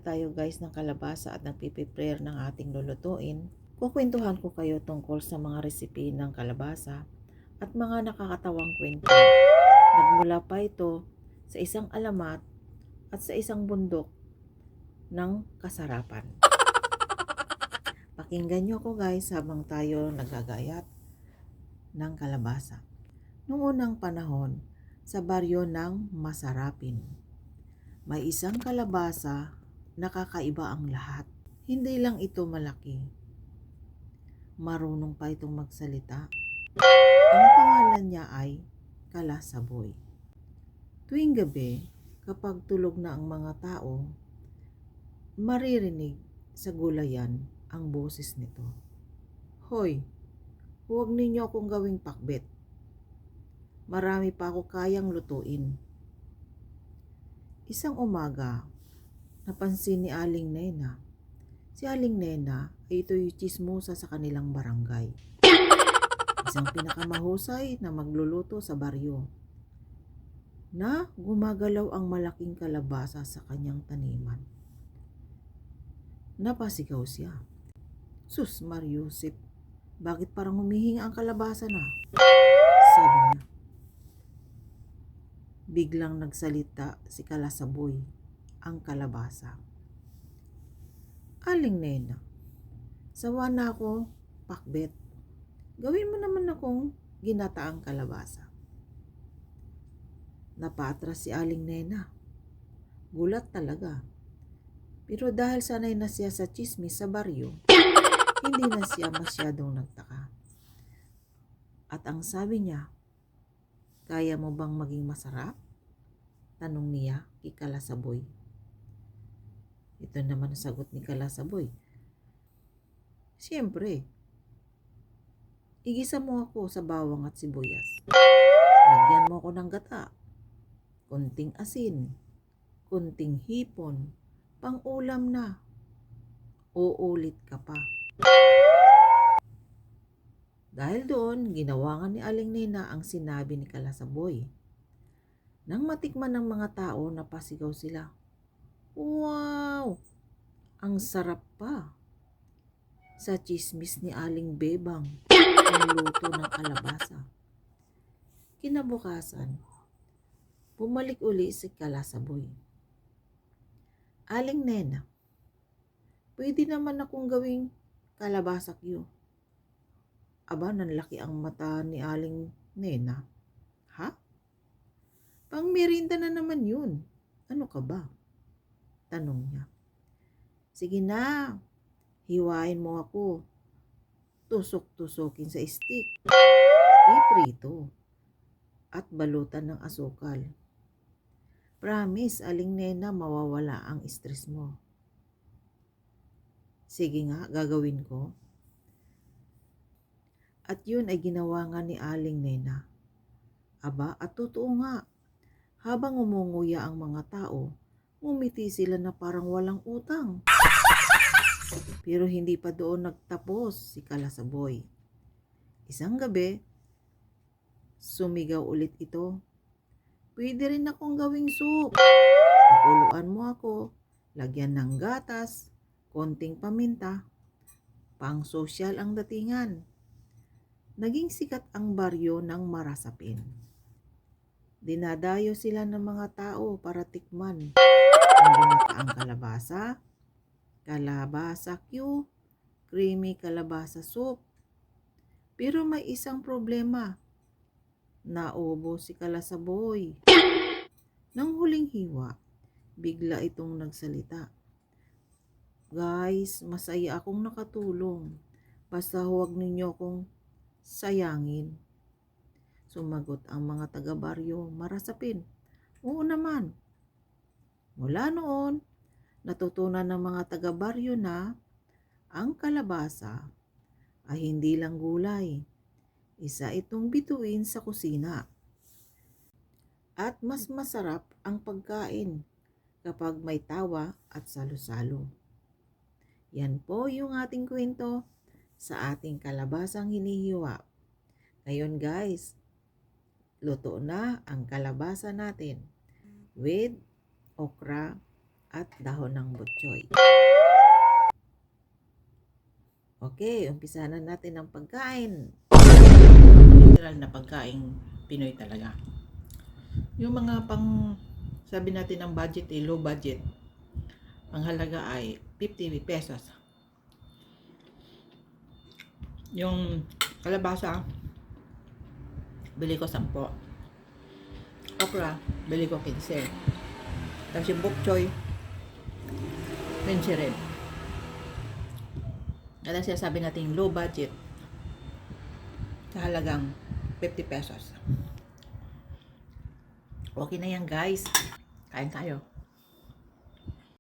tayo guys ng kalabasa at nagpiprepare ng ating lulutuin, kukwentuhan ko kayo tungkol sa mga resipe ng kalabasa at mga nakakatawang kwento. Nagmula pa ito sa isang alamat at sa isang bundok ng kasarapan. Pakinggan nyo ako guys habang tayo nagagayat ng kalabasa. Noong unang panahon, sa baryo ng Masarapin, may isang kalabasa na kakaiba ang lahat. Hindi lang ito malaki. Marunong pa itong magsalita. Ang pangalan niya ay Kalasaboy. Tuwing gabi, kapag tulog na ang mga tao, maririnig sa gulayan ang boses nito. Hoy, huwag ninyo akong gawing pakbet. Marami pa ako kayang lutuin. Isang umaga, napansin ni Aling Nena. Si Aling Nena ay ito'y tsismosa sa kanilang barangay. Isang pinakamahusay na magluluto sa baryo. Na gumagalaw ang malaking kalabasa sa kanyang taniman. Napasigaw siya. Sus Mariusip, bakit parang humihinga ang kalabasa na? Sabi niya. Biglang nagsalita si Kalasaboy, ang kalabasa. Aling Nena, sawa na ako, pakbet. Gawin mo naman akong ginataang kalabasa. Napatras si Aling Nena. Gulat talaga. Pero dahil sanay na siya sa tsismis sa baryo, hindi na siya masyadong nagtaka. At ang sabi niya, kaya mo bang maging masarap? Tanong niya kay Kalasaboy. Ito naman ang sagot ni Kalasaboy. Siyempre, igisa mo ako sa bawang at sibuyas. Lagyan mo ako ng gata, kunting asin, kunting hipon, pang-ulam na. Uulit ka pa. Dahil doon, ginawa nga ni Aling Nena ang sinabi ni Kalasaboy. Nang matikman ng mga tao, napasigaw sila. Wow! Ang sarap pa! Sa tsismis ni Aling Bebang, ang luto ng kalabasa. Kinabukasan, bumalik uli si Kalasaboy. Aling Nena, pwede naman akong gawing kalabasa kyo. Aba, nanlaki ang mata ni Aling Nena. Ha? Pang merienda na naman yun. Ano ka ba? Tanong niya. Sige na, hiwain mo ako. Tusok-tusokin sa stick. Iprito. At balutan ng asukal. Promise, Aling Nena, mawawala ang stress mo. Sige nga, gagawin ko. At yun ay ginawa nga ni Aling Nena. Aba, at totoo nga. Habang umunguya ang mga tao, ngumiti sila na parang walang utang. Pero hindi pa doon nagtapos si Kalasaboy. Isang gabi, sumigaw ulit ito. Pwede rin akong gawing soup. Pakuluan mo ako, lagyan ng gatas, konting paminta. Pang sosyal ang datingan. Naging sikat ang baryo ng Marasapin. Dinadayo sila ng mga tao para tikman ang ginataang kalabasa, kalabasa Q, creamy kalabasa soup. Pero may isang problema. Naubos si Kalasaboy. Nang huling hiwa, bigla itong nagsalita. Guys, masaya akong nakatulong. Basta huwag ninyo akong sayangin. Sumagot ang mga taga-baryo Marasapin. Oo naman. Mula noon, natutunan ng mga taga-baryo na ang kalabasa ay hindi lang gulay. Isa itong bituin sa kusina. At mas masarap ang pagkain kapag may tawa at salo-salo. Yan po yung ating kwento sa ating kalabasang hinihiwa. Ngayon guys, luto na ang kalabasa natin with okra at at dahon ng butchoy. Okay, umpisa na natin ang pagkain. Literal na pagkain Pinoy talaga. Yung mga sabi natin ng budget low budget. Ang halaga ay 50 pesos. Yung kalabasa, bili ko 10. Okra, bili ko 15. Tapos yung bok choy, 20 rin. At ang sinasabi natin low budget, sa halagang 50 pesos. Okay na yan guys. Kain tayo.